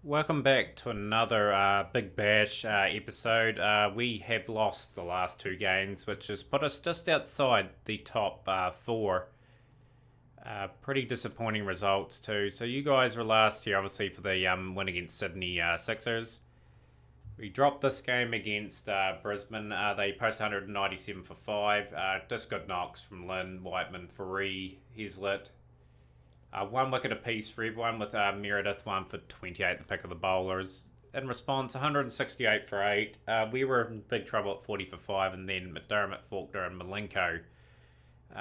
Welcome back to another Big Bash episode. We have lost the last two games, which has put us just outside the top four. Pretty disappointing results too. So you guys were last here, obviously, for the win against Sydney Sixers. We dropped this game against Brisbane. They posted 197 for 5. Just good knocks from Lynn, Whiteman, Faree, Heslett. One wicket apiece for everyone, with Meredith one for 28, the pick of the bowlers. In response, 168 for 8. We were in big trouble at 40 for 5, and then McDermott, Faulkner, and Malenko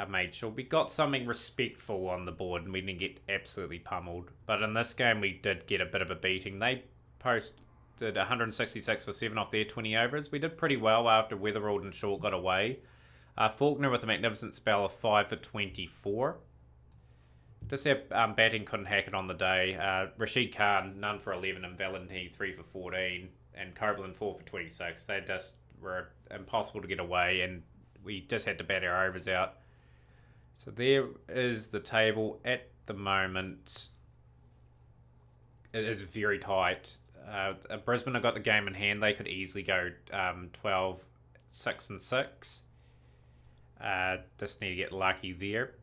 made sure we got something respectful on the board and we didn't get absolutely pummeled. But in this game, we did get a bit of a beating. They posted 166 for 7 off their 20 overs. We did pretty well after Weatherald and Shaw got away. Faulkner with a magnificent spell of 5 for 24. Just our batting couldn't hack it on the day. Rashid Khan, none for 11, and Valentine 3 for 14, and Copeland 4 for 26. They just were impossible to get away, and we just had to bat our overs out. So there is the table at the moment. It is very tight. Brisbane have got the game in hand. They could easily go 12, 6 and 6. Just need to get lucky there.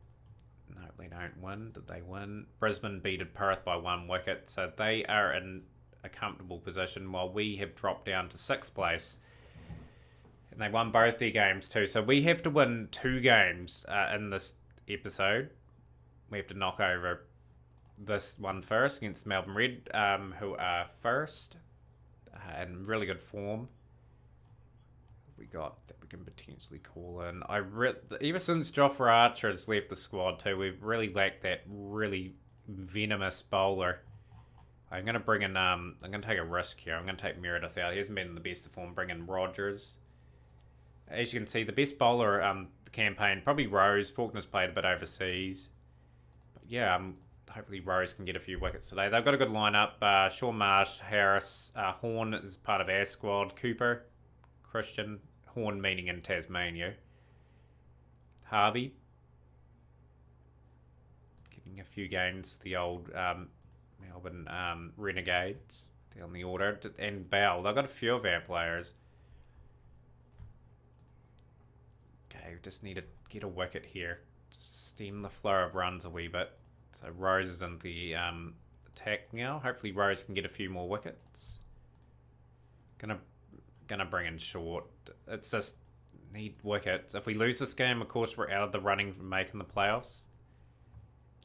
No, they don't win. Did they win? Brisbane beated Perth by 1 wicket, so they are in a comfortable position while we have dropped down to 6th place. And they won both their games too, so we have to win 2 games in this episode. We have to knock over this one first against Melbourne Red, who are first in really good form. We got that we can potentially call in. Ever since Jofra Archer has left the squad too, we've really lacked that really venomous bowler. I'm gonna bring in. I'm gonna take a risk here. I'm gonna take Meredith out. He hasn't been in the best of form. Bring in Rogers. As you can see, the best bowler the campaign probably Rose. Faulkner's played a bit overseas, but yeah, hopefully Rose can get a few wickets today. They've got a good lineup. Shaw, Marsh, Harris, Horn is part of our squad. Cooper, Christian, Horn meaning in Tasmania. Harvey. Getting a few games for the old Melbourne Renegades down the order. And Bell. They've got a few of our players. Okay, we just need to get a wicket here. Just stem the flow of runs a wee bit. So Rose is in the attack now. Hopefully Rose can get a few more wickets. Gonna bring in Short. It's just need wickets. If we lose this game, of course, we're out of the running for making the playoffs.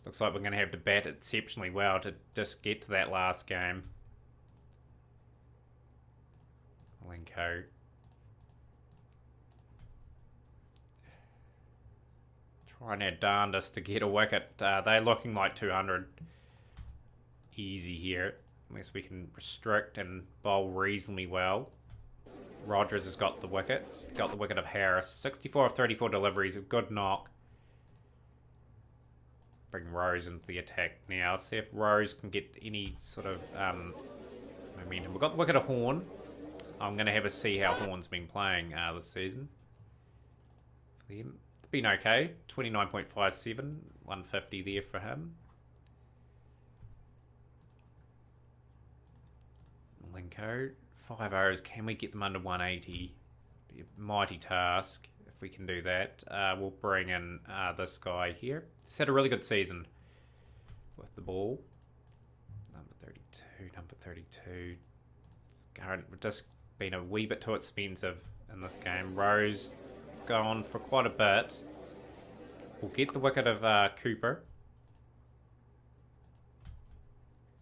Looks like we're going to have to bat exceptionally well to just get to that last game. Malenko. Trying our darndest to get a wicket. They're looking like 200. Easy here. Unless we can restrict and bowl reasonably well. Rogers has got the wicket. Got the wicket of Harris. 64 of 34 deliveries. A good knock. Bring Rose into the attack now. See if Rose can get any sort of momentum. We've got the wicket of Horn. I'm going to have a see how Horn's been playing this season. For him. It's been okay. 29.57. 150 there for him. Malenko. 5 overs. Can we get them under 180? Be a mighty task if we can do that. We'll bring in this guy here. He's had a really good season with the ball. Number 32. Number 32. We've just been a wee bit too expensive in this game. Rose has gone for quite a bit. We'll get the wicket of Cooper.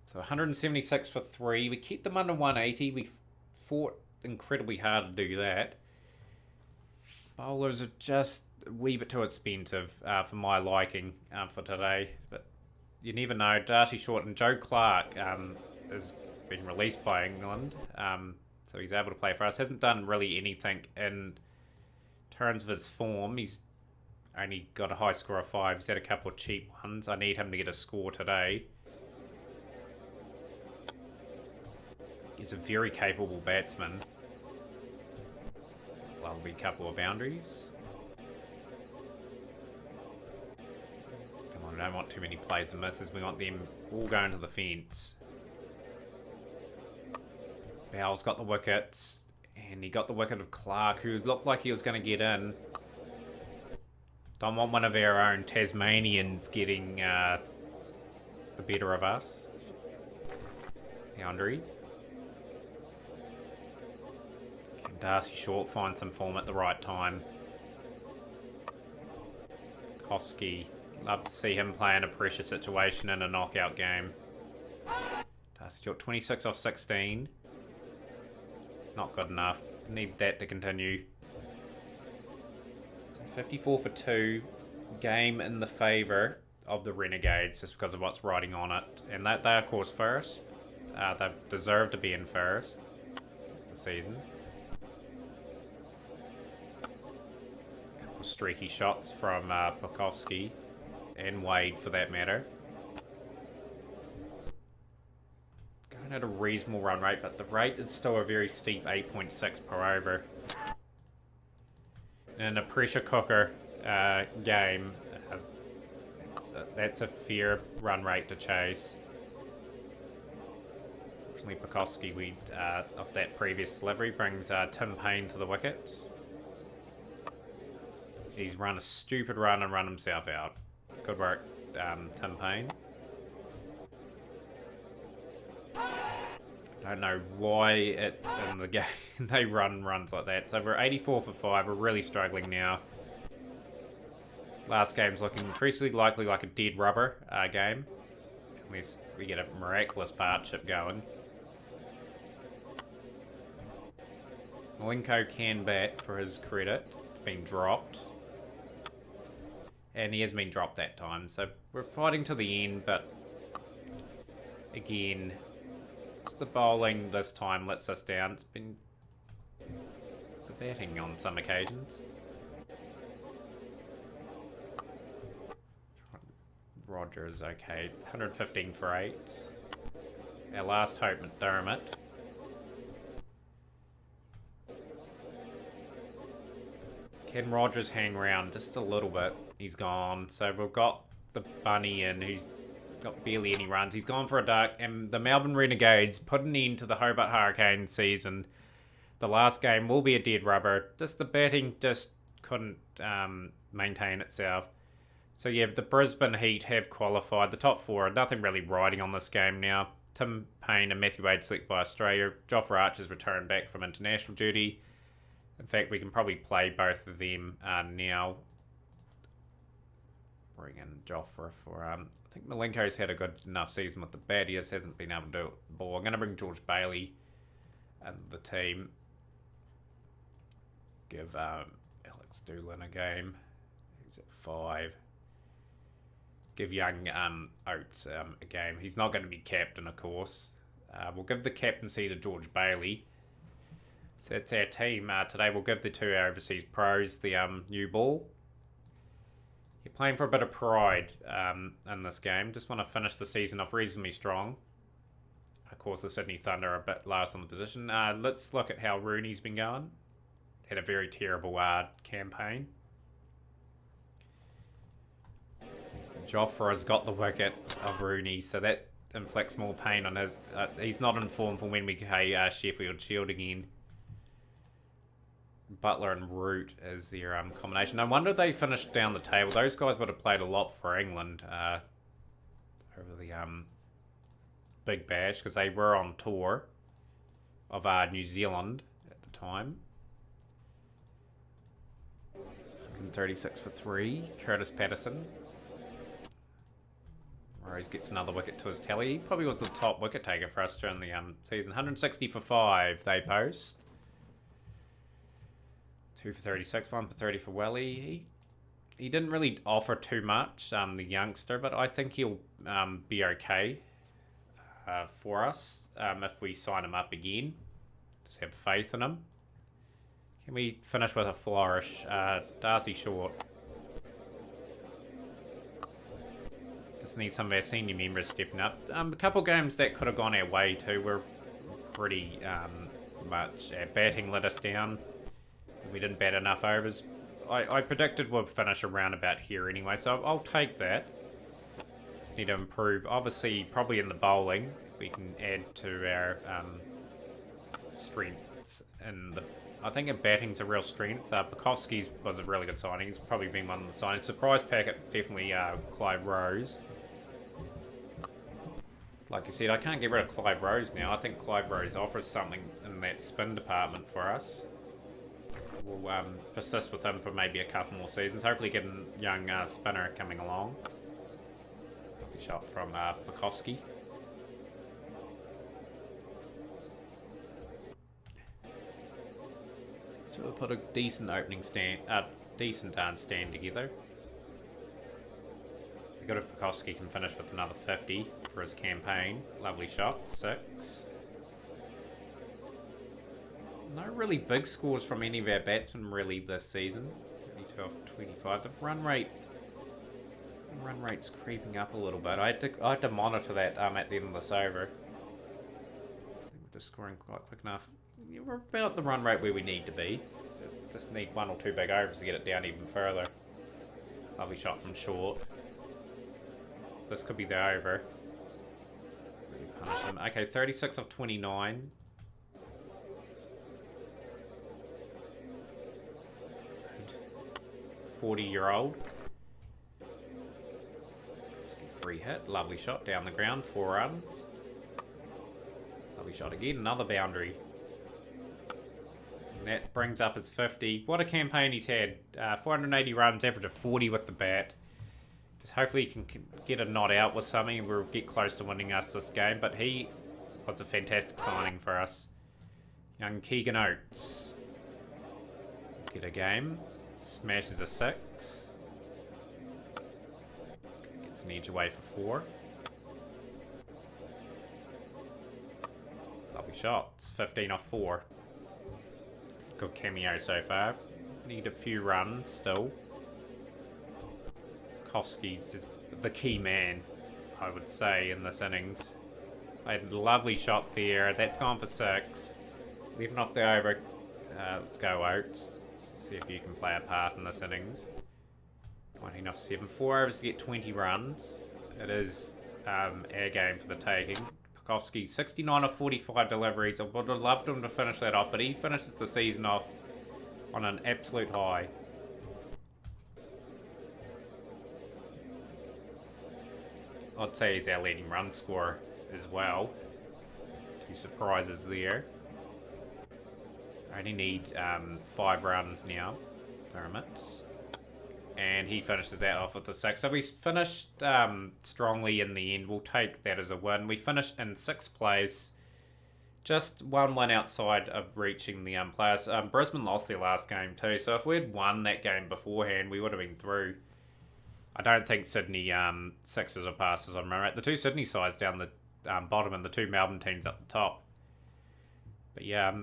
So 176 for 3. We kept them under 180. We fought incredibly hard to do that. Bowlers are just a wee bit too expensive for my liking for today. But you never know. Darcy Short and Joe Clark has been released by England. So he's able to play for us. Hasn't done really anything in terms of his form. He's only got a high score of 5. He's had a couple of cheap ones. I need him to get a score today. He's a very capable batsman. Lovely couple of boundaries. Come on, I don't want too many plays and misses. We want them all going to the fence. Bowles got the wickets, and he got the wicket of Clark, who looked like he was going to get in. Don't want one of our own Tasmanians getting the better of us. Boundary. Can Darcy Short find some form at the right time? Kofsky. Love to see him play in a pressure situation in a knockout game. Darcy Short, 26 off 16. Not good enough. Need that to continue. So 54 for 2. Game in the favour of the Renegades just because of what's riding on it. And they are, of course, first. They deserve to be in first this season. A couple of streaky shots from Bukowski and Wade for that matter. Going at a reasonable run rate, but the rate is still a very steep 8.6 per over. And in a pressure cooker game, that's a fair run rate to chase. Unfortunately, Bukowski, off that previous delivery, brings Tim Payne to the wicket. He's run a stupid run and run himself out. Good work, Tim Payne. Don't know why it's in the game they run runs like that. So we're 84 for 5. We're really struggling now. Last game's looking increasingly likely like a dead rubber game, unless we get a miraculous partnership going. Malenko can bat for his credit. It's been dropped. And he has been dropped that time. So we're fighting to the end, but again, just the bowling this time lets us down. It's been the batting on some occasions. Roger is okay. 115 for 8. Our last hope, McDermott. Can Rogers hang around just a little bit? He's gone. So we've got the bunny in, who's got barely any runs. He's gone for a duck. And the Melbourne Renegades put an end to the Hobart Hurricane season. The last game will be a dead rubber. Just the batting just couldn't maintain itself. So yeah, the Brisbane Heat have qualified. The top 4 are nothing really riding on this game now. Tim Payne and Matthew Wade select by Australia. Jofra Archer's returned back from international duty. In fact, we can probably play both of them now. Bring in Jofra for... I think Malenko's had a good enough season with the bat. He just hasn't been able to do it with the ball. I'm going to bring George Bailey and the team. Give Alex Doolin a game. He's at 5. Give young Oates a game. He's not going to be captain, of course. We'll give the captaincy to George Bailey. So that's our team. Today we'll give the 2 overseas pros the new ball. You're playing for a bit of pride in this game. Just want to finish the season off reasonably strong. Of course, the Sydney Thunder are a bit last on the position. Let's look at how Rooney's been going. Had a very terrible campaign. Jofra's got the wicket of Rooney, so that inflicts more pain on his... he's not in form for when we play Sheffield Shield again. Butler and Root is their combination. No wonder they finished down the table. Those guys would have played a lot for England over the Big Bash, because they were on tour of New Zealand at the time. 136 for 3. Curtis Patterson. Rose gets another wicket to his tally. He probably was the top wicket taker for us during the season. 160 for 5 they post. 2 for 36, 1 for 30 for Welly. He didn't really offer too much, the youngster, but I think he'll be okay for us if we sign him up again. Just have faith in him. Can we finish with a flourish? Darcy Short. Just need some of our senior members stepping up. A couple games that could have gone our way too. We're pretty much... Our batting let us down. We didn't bat enough overs. I predicted we'd finish around about here anyway, so I'll take that. Just need to improve. Obviously, probably in the bowling, we can add to our strengths. And I think batting's a real strength. Bukowski's was a really good signing. He's probably been one of the signings. Surprise packet, definitely Clive Rose. Like you said, I can't get rid of Clive Rose now. I think Clive Rose offers something in that spin department for us. We'll persist with him for maybe a couple more seasons. Hopefully get a young spinner coming along. Lovely shot from Bukowski. Seems to have put a decent opening stand, decent stand together. Good if Bukowski can finish with another 50 for his campaign. Lovely shot, 6. No really big scores from any of our batsmen really this season. 12, 25. The run rate's creeping up a little bit. I had to monitor that at the end of this over. I think we're just scoring quite quick enough. Yeah, we're about the run rate where we need to be. Just need 1 or 2 big overs to get it down even further. Lovely shot from short. This could be the over. Really punish him. Okay, 36 of 29. 40-year-old. Free hit. Lovely shot down the ground. 4 runs. Lovely shot again. Another boundary. And that brings up his 50. What a campaign he's had. 480 runs, average of 40 with the bat. Hopefully he can get a not out with something and we'll get close to winning us this game. But he was a fantastic signing for us. Young Keegan Oates. Get a game. Smashes a 6. Gets an edge away for 4. Lovely shots. 15 off 4. It's a good cameo so far. Need a few runs still. Bukowski is the key man, I would say, in this innings. Played a lovely shot there. That's gone for 6. Leaving off the over. Let's go, Oates. Let's see if you can play a part in this innings. 19 off 7. 4 overs to get 20 runs. It is our game for the taking. Bukowski, 69 of 45 deliveries. I would have loved him to finish that off, but he finishes the season off on an absolute high. I'd say he's our leading run scorer as well. 2 surprises there. I only need 5 runs now. Dermot. And he finishes that off with the 6. So we finished strongly in the end. We'll take that as a win. We finished in 6th place. Just 1 win outside of reaching the players. Brisbane lost their last game too. So if we'd won that game beforehand, we would have been through. I don't think Sydney 6s or passes on run rate. The 2 Sydney sides down the bottom and the 2 Melbourne teams up the top. But yeah,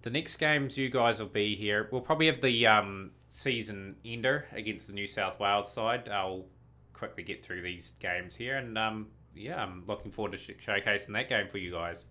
the next games you guys will be here. We'll probably have the season ender against the New South Wales side. I'll quickly get through these games here. And yeah, I'm looking forward to showcasing that game for you guys.